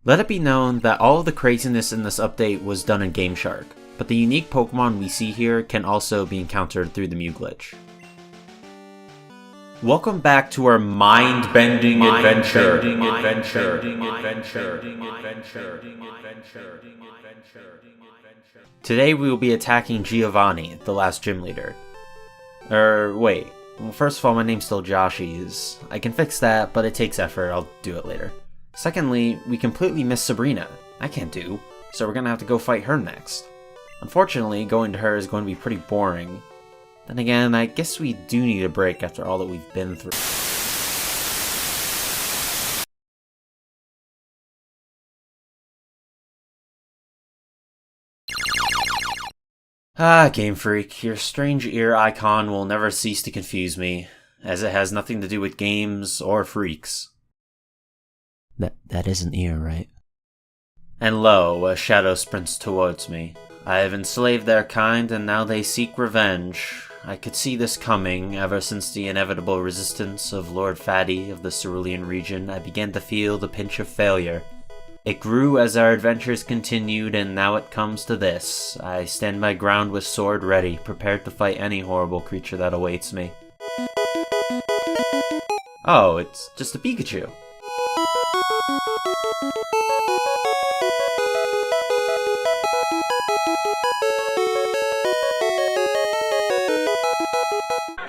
Let it be known that all of the craziness in this update was done in GameShark, but the unique Pokemon we see here can also be encountered through the Mew glitch. Welcome back to our mind-bending adventure. Today we will be attacking Giovanni, the last gym leader. Wait. Well, first of all, my name's still Joshies. I can fix that, but it takes effort. I'll do it later. Secondly, we completely missed Sabrina. I can't do, so we're gonna have to go fight her next. Unfortunately, going to her is going to be pretty boring. Then again, I guess we do need a break after all that we've been through. Game Freak, your strange ear icon will never cease to confuse me, as it has nothing to do with games or freaks. That is an ear, right? And lo, a shadow sprints towards me. I have enslaved their kind, and now they seek revenge. I could see this coming. Ever since the inevitable resistance of Lord Fatty of the Cerulean region, I began to feel the pinch of failure. It grew as our adventures continued, and now it comes to this. I stand my ground with sword ready, prepared to fight any horrible creature that awaits me. Oh, it's just a Pikachu.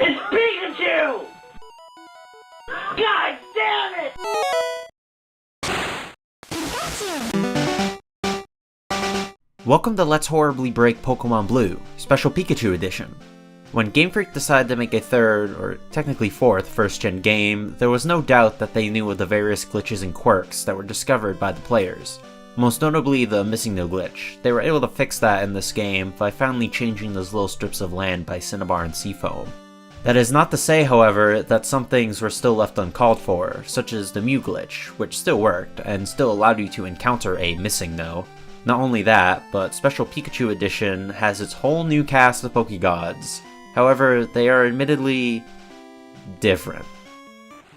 It's Pikachu! God damn it! Welcome to Let's Horribly Break Pokemon Blue, Special Pikachu Edition. When Game Freak decided to make a third, or technically fourth, first-gen game, there was no doubt that they knew of the various glitches and quirks that were discovered by the players. Most notably the missingno glitch. They were able to fix that in this game by finally changing those little strips of land by Cinnabar and Seafoam. That is not to say, however, that some things were still left uncalled for, such as the Mew glitch, which still worked, and still allowed you to encounter a missingno. Not only that, but Special Pikachu Edition has its whole new cast of Pokegods. However, they are admittedly different.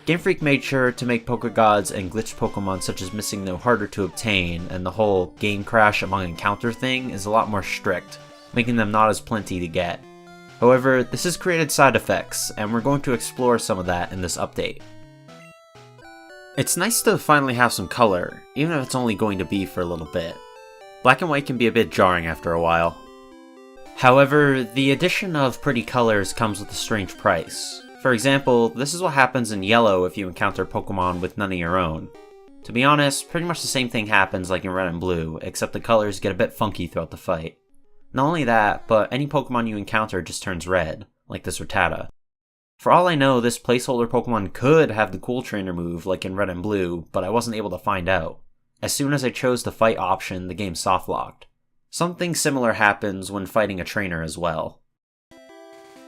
Game Freak made sure to make Pokegods and glitched Pokemon such as missingno harder to obtain, and the whole game crash among encounter thing is a lot more strict, making them not as plenty to get. However, this has created side effects, and we're going to explore some of that in this update. It's nice to finally have some color, even if it's only going to be for a little bit. Black and white can be a bit jarring after a while. However, the addition of pretty colors comes with a strange price. For example, this is what happens in yellow if you encounter Pokemon with none of your own. To be honest, pretty much the same thing happens like in red and blue, except the colors get a bit funky throughout the fight. Not only that, but any Pokemon you encounter just turns red, like this Rattata. For all I know, this placeholder Pokemon could have the Cool Trainer move like in red and blue, but I wasn't able to find out. As soon as I chose the fight option, the game soft-locked. Something similar happens when fighting a trainer as well.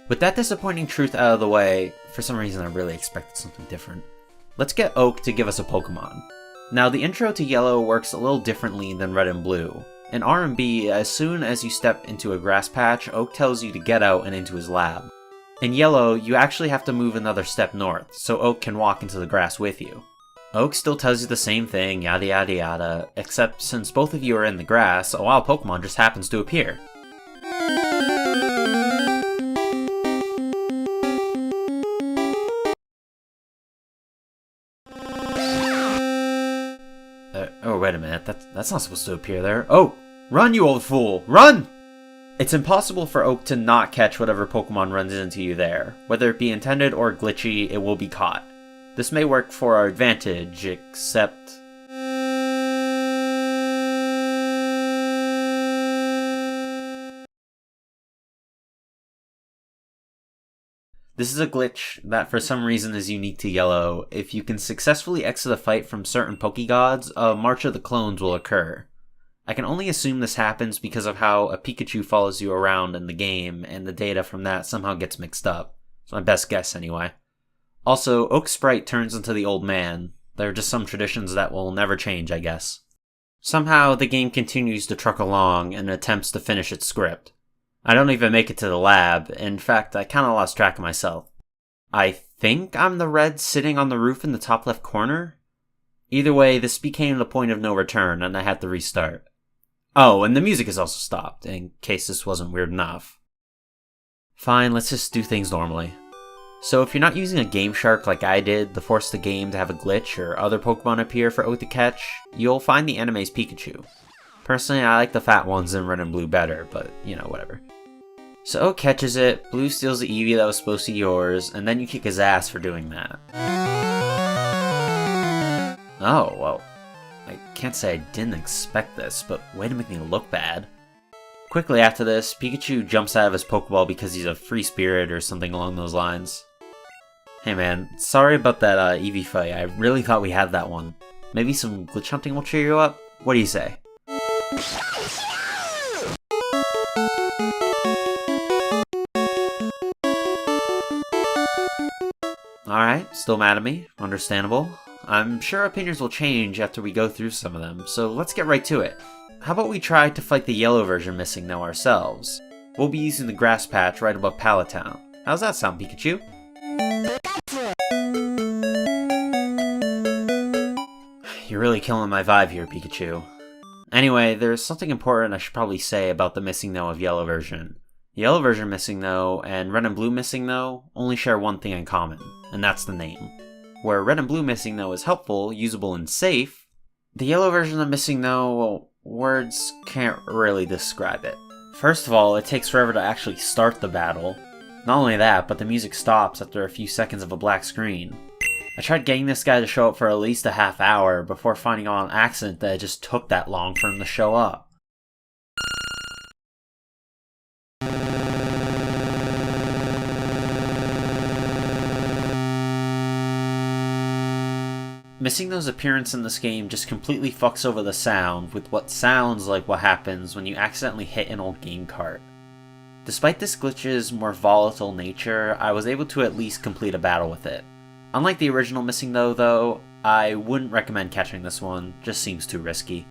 With that disappointing truth out of the way, for some reason I really expected something different. Let's get Oak to give us a Pokemon. Now the intro to Yellow works a little differently than Red and Blue. In R&B, as soon as you step into a grass patch, Oak tells you to get out and into his lab. In Yellow, you actually have to move another step north, so Oak can walk into the grass with you. Oak still tells you the same thing, yada yada yada, except since both of you are in the grass, a wild Pokemon just happens to appear. Oh, wait a minute, that's not supposed to appear there. Oh! Run, you old fool! Run! It's impossible for Oak to not catch whatever Pokemon runs into you there. Whether it be intended or glitchy, it will be caught. This may work for our advantage, except... This is a glitch that for some reason is unique to Yellow. If you can successfully exit a fight from certain Pokegods, a March of the Clones will occur. I can only assume this happens because of how a Pikachu follows you around in the game, and the data from that somehow gets mixed up. It's my best guess anyway. Also, Oak's sprite turns into the old man. There are just some traditions that will never change, I guess. Somehow, the game continues to truck along and attempts to finish its script. I don't even make it to the lab. In fact, I kinda lost track of myself. I think I'm the red sitting on the roof in the top left corner? Either way, this became the point of no return, and I had to restart. Oh, and the music is also stopped, in case this wasn't weird enough. Fine, let's just do things normally. So if you're not using a Game Shark like I did to force the game to have a glitch or other Pokemon appear for Oak to catch, you'll find the anime's Pikachu. Personally, I like the fat ones in Red and Blue better, but whatever. So Oak catches it, Blue steals the Eevee that was supposed to be yours, and then you kick his ass for doing that. Oh, well, I can't say I didn't expect this, but way to make me look bad. Quickly after this, Pikachu jumps out of his Pokeball because he's a free spirit or something along those lines. Hey man, sorry about that Eevee fight, I really thought we had that one. Maybe some glitch hunting will cheer you up? What do you say? Alright, still mad at me, understandable. I'm sure opinions will change after we go through some of them, so let's get right to it. How about we try to fight the yellow version missingno ourselves? We'll be using the grass patch right above Pallet Town. How's that sound, Pikachu? You're really killing my vibe here, Pikachu. Anyway, there's something important I should probably say about the missingno of yellow version. Yellow version missingno and red and blue missingno only share one thing in common, and that's the name. Where red and blue missingno is helpful, usable, and safe, the yellow version of missingno, well, words can't really describe it. First of all, it takes forever to actually start the battle. Not only that, but the music stops after a few seconds of a black screen. I tried getting this guy to show up for at least a half hour before finding out on accident that it just took that long for him to show up. Missingno's appearance in this game just completely fucks over the sound with what sounds like what happens when you accidentally hit an old game cart. Despite this glitch's more volatile nature, I was able to at least complete a battle with it. Unlike the original missingno though, I wouldn't recommend catching this one, just seems too risky.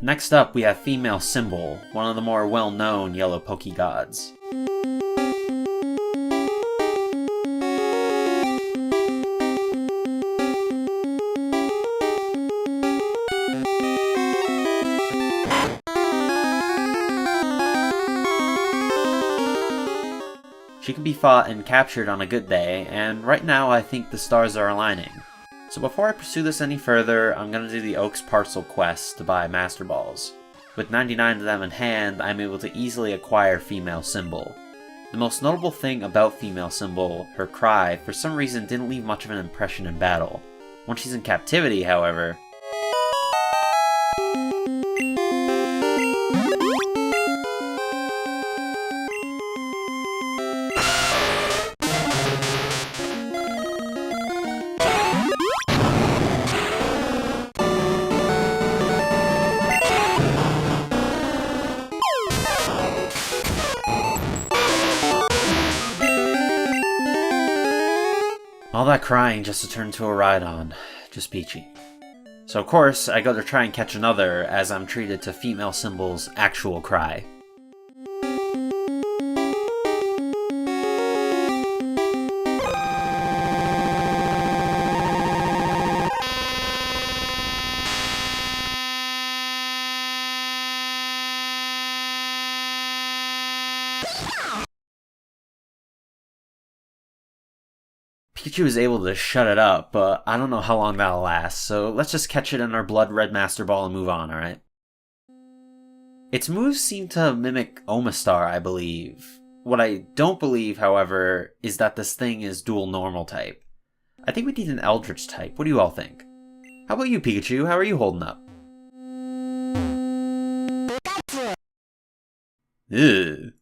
Next up, we have Female Symbol, one of the more well-known yellow Poke gods. She can be fought and captured on a good day, and right now I think the stars are aligning. So before I pursue this any further, I'm gonna do the Oak's Parcel quest to buy Master Balls. With 99 of them in hand, I'm able to easily acquire Female Symbol. The most notable thing about Female Symbol, her cry, for some reason didn't leave much of an impression in battle. Once she's in captivity, however, all that crying just to turn to a Rhydon. Just peachy. So of course, I go to try and catch another as I'm treated to Female Symbol's actual cry. Pikachu is able to shut it up, but I don't know how long that'll last, so let's just catch it in our Blood Red Master Ball and move on, alright? Its moves seem to mimic Omastar, I believe. What I don't believe, however, is that this thing is dual normal type. I think we need an Eldritch type. What do you all think? How about you, Pikachu? How are you holding up? Ugh.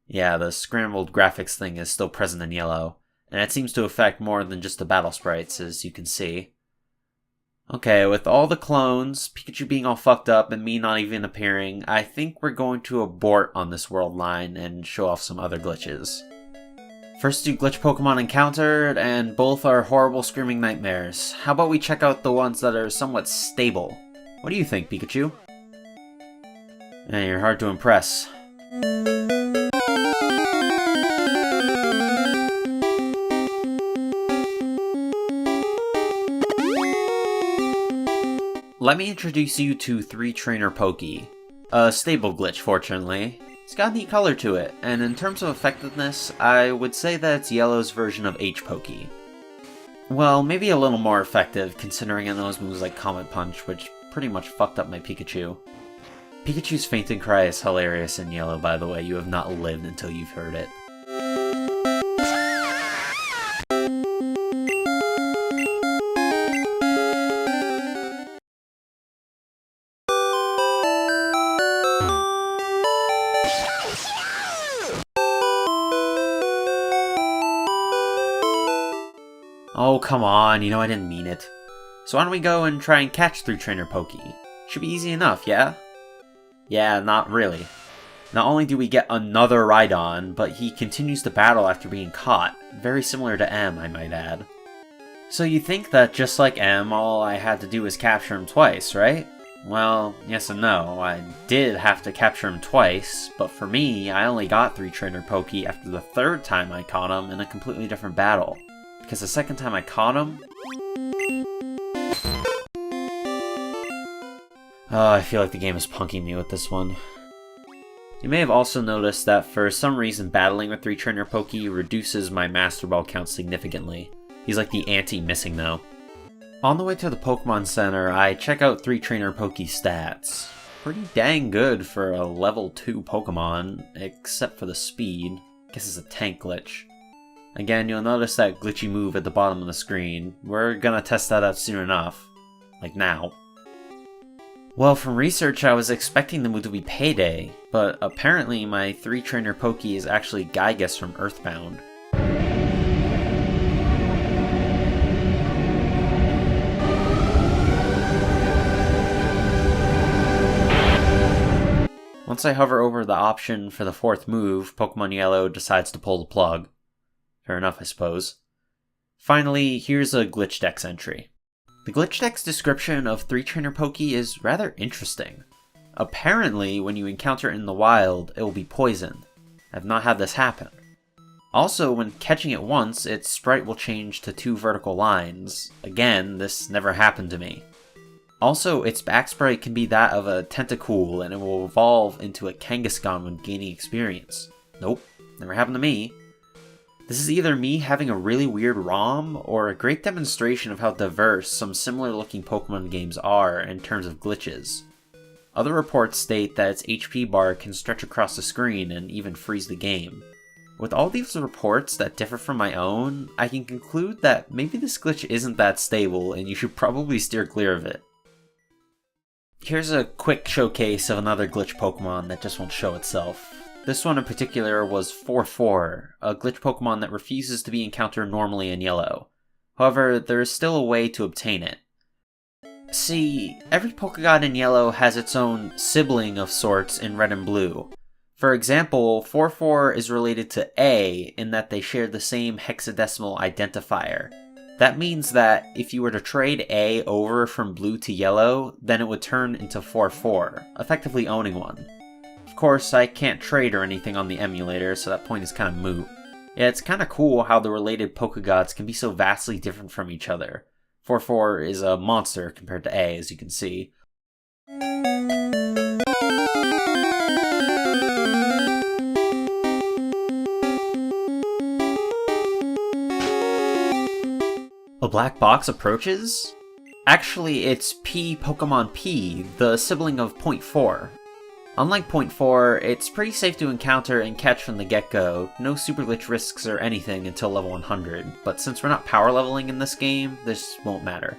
Yeah, the scrambled graphics thing is still present in yellow, and it seems to affect more than just the battle sprites, as you can see. Okay, with all the clones, Pikachu being all fucked up, and me not even appearing, I think we're going to abort on this world line and show off some other glitches. First two glitch Pokemon encountered, and both are horrible screaming nightmares. How about we check out the ones that are somewhat stable? What do you think, Pikachu? You're hard to impress. Let me introduce you to 3-Trainer Pokey. A stable glitch, fortunately. It's got a neat color to it, and in terms of effectiveness, I would say that it's Yellow's version of H-Pokey. Well, maybe a little more effective, considering it knows moves like Comet Punch, which pretty much fucked up my Pikachu. Pikachu's fainting cry is hilarious in Yellow, by the way. You have not lived until you've heard it. Oh, come on, you know I didn't mean it. So why don't we go and try and catch 3-Trainer Pokey? Should be easy enough, yeah? Yeah, not really. Not only do we get another Rhydon, but he continues to battle after being caught. Very similar to M, I might add. So you think that just like M, all I had to do was capture him twice, right? Well, yes and no. I did have to capture him twice, but for me, I only got 3-Trainer Pokey after the third time I caught him in a completely different battle. Because the second time I caught him... Oh, I feel like the game is punking me with this one. You may have also noticed that for some reason battling with 3-Trainer Pokey reduces my Master Ball count significantly. He's like the anti-missingno. On the way to the Pokemon Center, I check out 3-Trainer Pokey's stats. Pretty dang good for a level 2 Pokemon, except for the speed. Guess it's a tank glitch. Again, you'll notice that glitchy move at the bottom of the screen. We're gonna test that out soon enough. Like now. Well, from research I was expecting the move to be Payday, but apparently my 3-Trainer Pokey is actually Gygus from Earthbound. Once I hover over the option for the fourth move, Pokemon Yellow decides to pull the plug. Fair enough, I suppose. Finally, here's a Glitchdex entry. The Glitchdex description of 3-Trainer Pokey is rather interesting. Apparently, when you encounter it in the wild, it will be poisoned. I've not had this happen. Also, when catching it once, its sprite will change to 2 vertical lines. Again, this never happened to me. Also, its back sprite can be that of a Tentacool, and it will evolve into a Kangaskhan when gaining experience. Nope, never happened to me. This is either me having a really weird ROM, or a great demonstration of how diverse some similar looking Pokemon games are in terms of glitches. Other reports state that its HP bar can stretch across the screen and even freeze the game. With all these reports that differ from my own, I can conclude that maybe this glitch isn't that stable and you should probably steer clear of it. Here's a quick showcase of another glitch Pokemon that just won't show itself. This one in particular was 4-4, a glitch Pokemon that refuses to be encountered normally in Yellow. However, there is still a way to obtain it. See, every Pokegod in Yellow has its own sibling of sorts in Red and Blue. For example, 4-4 is related to A in that they share the same hexadecimal identifier. That means that if you were to trade A over from Blue to Yellow, then it would turn into 4-4, effectively owning one. Of course, I can't trade or anything on the emulator, so that point is kind of moot. Yeah, it's kind of cool how the related Pokegods can be so vastly different from each other. 4-4 is a monster compared to A, as you can see. A black box approaches? Actually, it's Pokemon P, the sibling of Point 4. Unlike Point 4, it's pretty safe to encounter and catch from the get-go, no super glitch risks or anything until level 100, but since we're not power leveling in this game, this won't matter.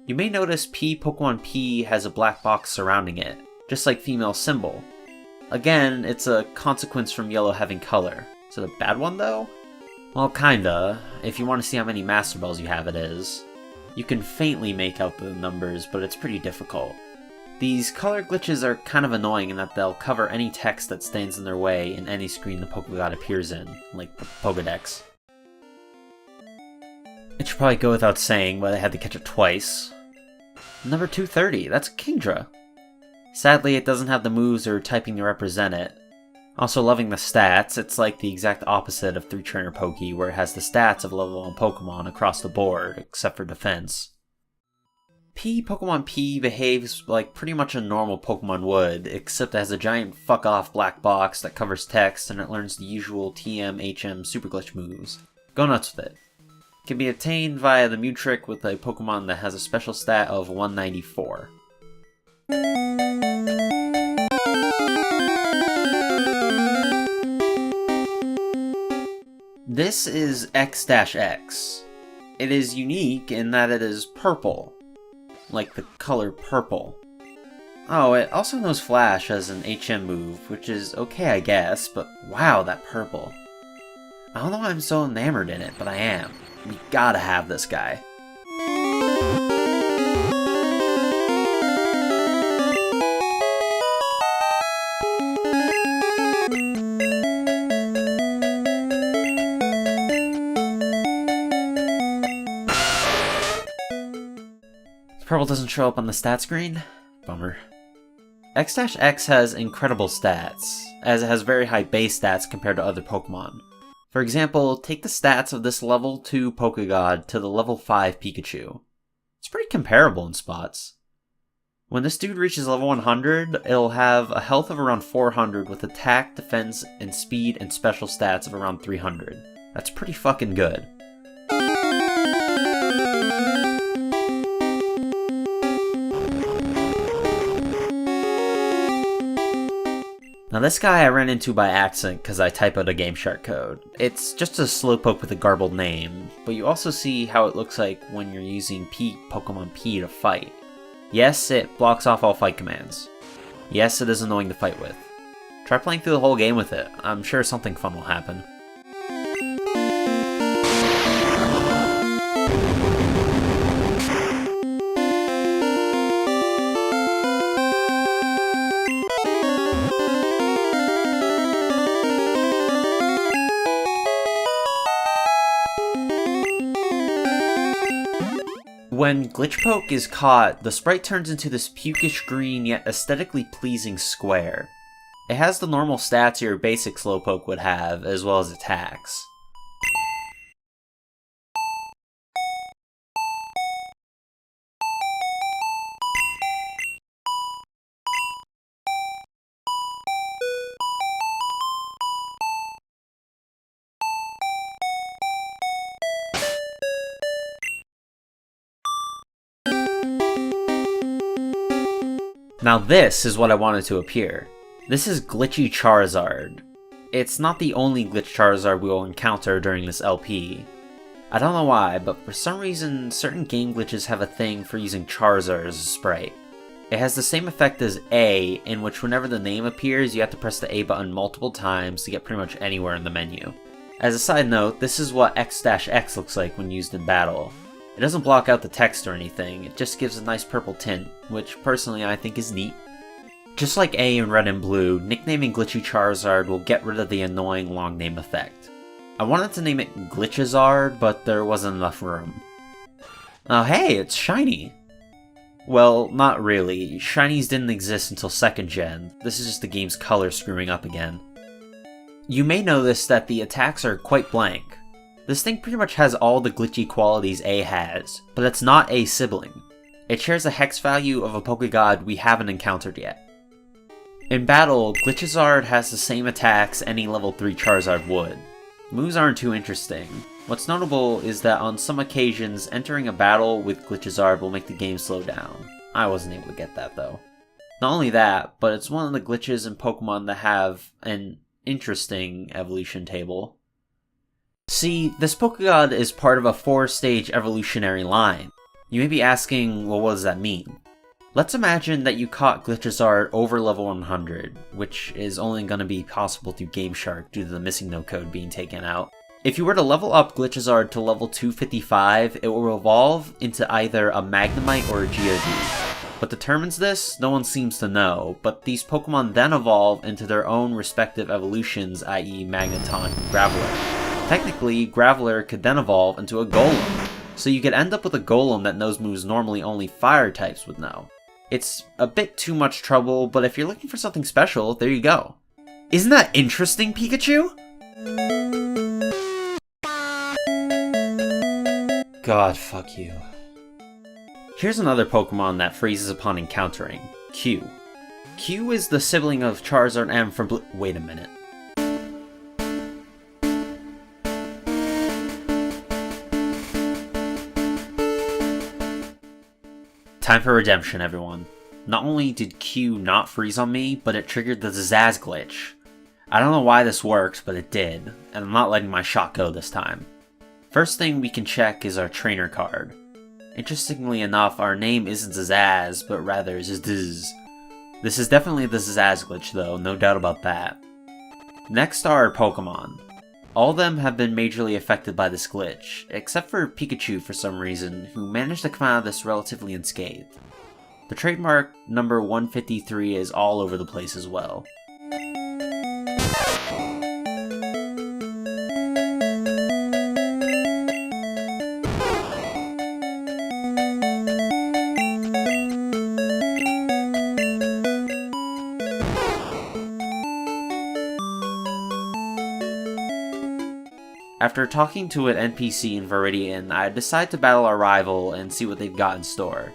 You may notice Pokemon P has a black box surrounding it, just like female symbol. Again, it's a consequence from Yellow having color. Is it a bad one though? Well, kinda, if you want to see how many Master Balls you have it is. You can faintly make out the numbers, but it's pretty difficult. These color glitches are kind of annoying in that they'll cover any text that stands in their way in any screen the Pokegod appears in, like the Pokedex. It should probably go without saying, but I had to catch it twice. Number 230, that's Kingdra. Sadly, it doesn't have the moves or typing to represent it. Also loving the stats, it's like the exact opposite of 3-trainer Pokey, where it has the stats of level 1 Pokemon across the board, except for defense. Pokemon P behaves like pretty much a normal Pokemon would, except it has a giant fuck-off black box that covers text and it learns the usual TM, HM Super Glitch moves. Go nuts with it. It can be obtained via the Mew trick with a Pokemon that has a special stat of 194. This is X-X. It is unique in that it is purple. Like the color purple. Oh, it also knows Flash as an HM move, which is okay I guess, but wow, that purple. I don't know why I'm so enamored in it, but I am. We gotta have this guy. Purple doesn't show up on the stat screen? Bummer. X-X has incredible stats, as it has very high base stats compared to other Pokemon. For example, take the stats of this level 2 Pokegod to the level 5 Pikachu. It's pretty comparable in spots. When this dude reaches level 100, it'll have a health of around 400 with attack, defense, and speed and special stats of around 300. That's pretty fucking good. Now this guy I ran into by accident because I typoed a GameShark code. It's just a Slowpoke with a garbled name, but you also see how it looks like when you're using Pokemon P to fight. Yes, it blocks off all fight commands. Yes, it is annoying to fight with. Try playing through the whole game with it, I'm sure something fun will happen. When Glitchpoke is caught, the sprite turns into this pukish green yet aesthetically pleasing square. It has the normal stats your basic Slowpoke would have, as well as attacks. Now this is what I wanted to appear. This is Glitchy Charizard. It's not the only Glitch Charizard we will encounter during this LP. I don't know why, but for some reason, certain game glitches have a thing for using Charizard as a sprite. It has the same effect as A, in which whenever the name appears, you have to press the A button multiple times to get pretty much anywhere in the menu. As a side note, this is what X-X looks like when used in battle. It doesn't block out the text or anything, it just gives a nice purple tint, which personally I think is neat. Just like A in Red and Blue, nicknaming Glitchy Charizard will get rid of the annoying long name effect. I wanted to name it Glitchizard, but there wasn't enough room. Oh hey, it's shiny! Well, not really. Shinies didn't exist until 2nd gen. This is just the game's color screwing up again. You may notice that the attacks are quite blank. This thing pretty much has all the glitchy qualities A has, but it's not A's sibling. It shares a hex value of a Pokegod we haven't encountered yet. In battle, Glitchizard has the same attacks any level 3 Charizard would. Moves aren't too interesting. What's notable is that on some occasions, entering a battle with Glitchizard will make the game slow down. I wasn't able to get that though. Not only that, but it's one of the glitches in Pokemon that have an interesting evolution table. See, this Pokegod is part of a 4-stage evolutionary line. You may be asking, well, what does that mean? Let's imagine that you caught Glitchizard over level 100, which is only going to be possible through GameShark due to the missingno code being taken out. If you were to level up Glitchizard to level 255, it will evolve into either a Magnemite or a Geodude. What determines this, no one seems to know, but these Pokemon then evolve into their own respective evolutions, i.e. Magneton and Graveler. Technically, Graveler could then evolve into a Golem, so you could end up with a Golem that knows moves normally only fire types would know. It's a bit too much trouble, but if you're looking for something special, there you go. Isn't that interesting, Pikachu? God, fuck you. Here's another Pokemon that freezes upon encountering, Q. Q is the sibling of Charizard M from Wait a minute. Time for redemption, everyone. Not only did Q not freeze on me, but it triggered the Zazz glitch. I don't know why this worked, but it did, and I'm not letting my shot go this time. First thing we can check is our trainer card. Interestingly enough, our name isn't Zazz, but rather Zazz. This is definitely the Zazz glitch though, no doubt about that. Next are our Pokemon. All of them have been majorly affected by this glitch, except for Pikachu for some reason, who managed to come out of this relatively unscathed. The trademark number 153 is all over the place as well. After talking to an NPC in Viridian, I decide to battle our rival and see what they've got in store.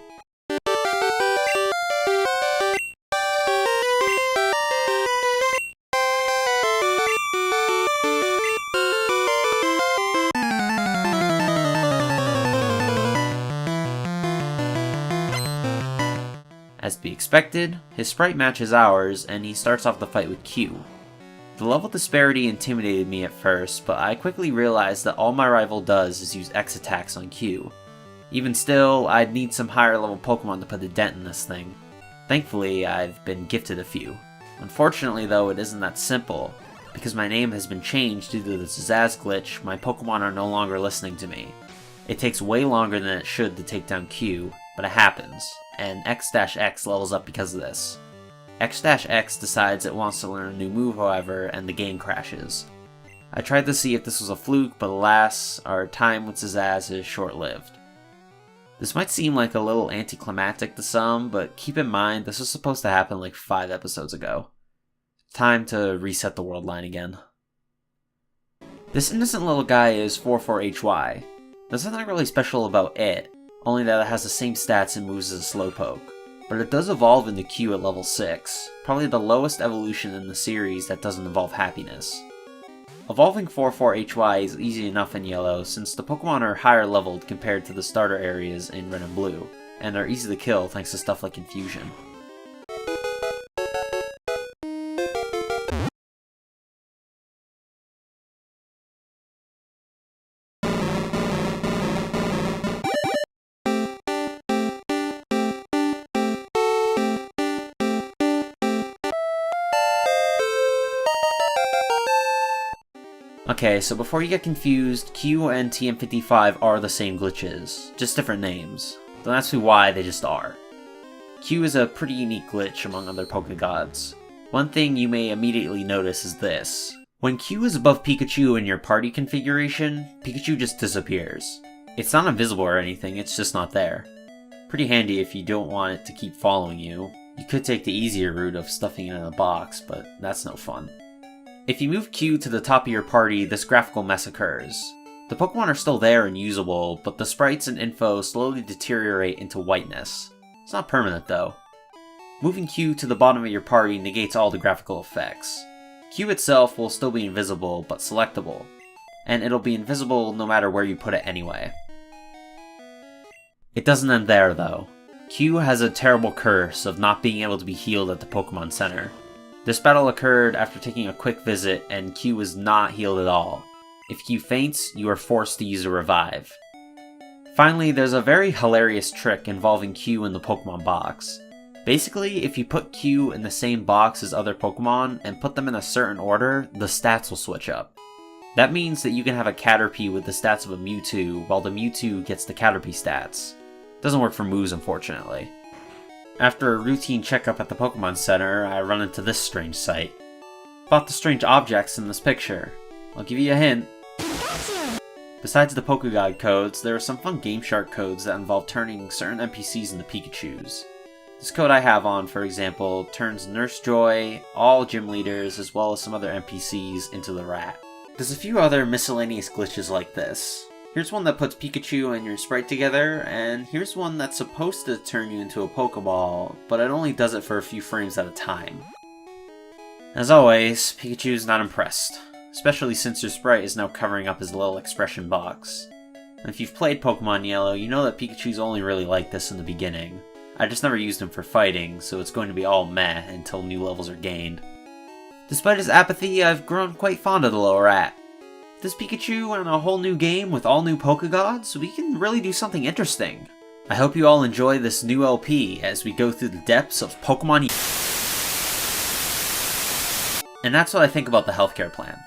As to be expected, his sprite matches ours, and he starts off the fight with Q. The level disparity intimidated me at first, but I quickly realized that all my rival does is use X attacks on Q. Even still, I'd need some higher level Pokemon to put a dent in this thing. Thankfully, I've been gifted a few. Unfortunately though, it isn't that simple. Because my name has been changed due to the Zazz glitch, my Pokemon are no longer listening to me. It takes way longer than it should to take down Q, but it happens, and X-X levels up because of this. X-X decides it wants to learn a new move, however, and the game crashes. I tried to see if this was a fluke, but alas, our time with Zazz is short-lived. This might seem like a little anticlimactic to some, but keep in mind this was supposed to happen like 5 episodes ago. Time to reset the world line again. This innocent little guy is 44HY. There's nothing really special about it, only that it has the same stats and moves as a Slowpoke. But it does evolve into Q at level 6, probably the lowest evolution in the series that doesn't involve happiness. Evolving 44HY is easy enough in Yellow since the Pokemon are higher leveled compared to the starter areas in Red and Blue, and are easy to kill thanks to stuff like Confusion. Okay, so before you get confused, Q and TM55 are the same glitches, just different names. Don't ask me why, they just are. Q is a pretty unique glitch among other Pokegods. One thing you may immediately notice is this. When Q is above Pikachu in your party configuration, Pikachu just disappears. It's not invisible or anything, it's just not there. Pretty handy if you don't want it to keep following you. You could take the easier route of stuffing it in a box, but that's no fun. If you move Q to the top of your party, this graphical mess occurs. The Pokemon are still there and usable, but the sprites and info slowly deteriorate into whiteness. It's not permanent though. Moving Q to the bottom of your party negates all the graphical effects. Q itself will still be invisible, but selectable. And it'll be invisible no matter where you put it anyway. It doesn't end there though. Q has a terrible curse of not being able to be healed at the Pokemon Center. This battle occurred after taking a quick visit, and Q was not healed at all. If Q faints, you are forced to use a revive. Finally, there's a very hilarious trick involving Q in the Pokemon box. Basically, if you put Q in the same box as other Pokemon and put them in a certain order, the stats will switch up. That means that you can have a Caterpie with the stats of a Mewtwo, while the Mewtwo gets the Caterpie stats. Doesn't work for moves, unfortunately. After a routine checkup at the Pokemon Center, I run into this strange sight. About the strange objects in this picture. I'll give you a hint. Besides the Pokeguide codes, there are some fun Game Shark codes that involve turning certain NPCs into Pikachus. This code I have on, for example, turns Nurse Joy, all gym leaders, as well as some other NPCs into the rat. There's a few other miscellaneous glitches like this. Here's one that puts Pikachu and your sprite together, and here's one that's supposed to turn you into a Pokeball, but it only does it for a few frames at a time. As always, Pikachu's not impressed, especially since your sprite is now covering up his little expression box. And if you've played Pokemon Yellow, you know that Pikachu's only really like this in the beginning. I just never used him for fighting, so it's going to be all meh until new levels are gained. Despite his apathy, I've grown quite fond of the little rat. This Pikachu and a whole new game with all new Pokegods, we can really do something interesting. I hope you all enjoy this new LP as we go through the depths of Pokemon. And that's what I think about the healthcare plan.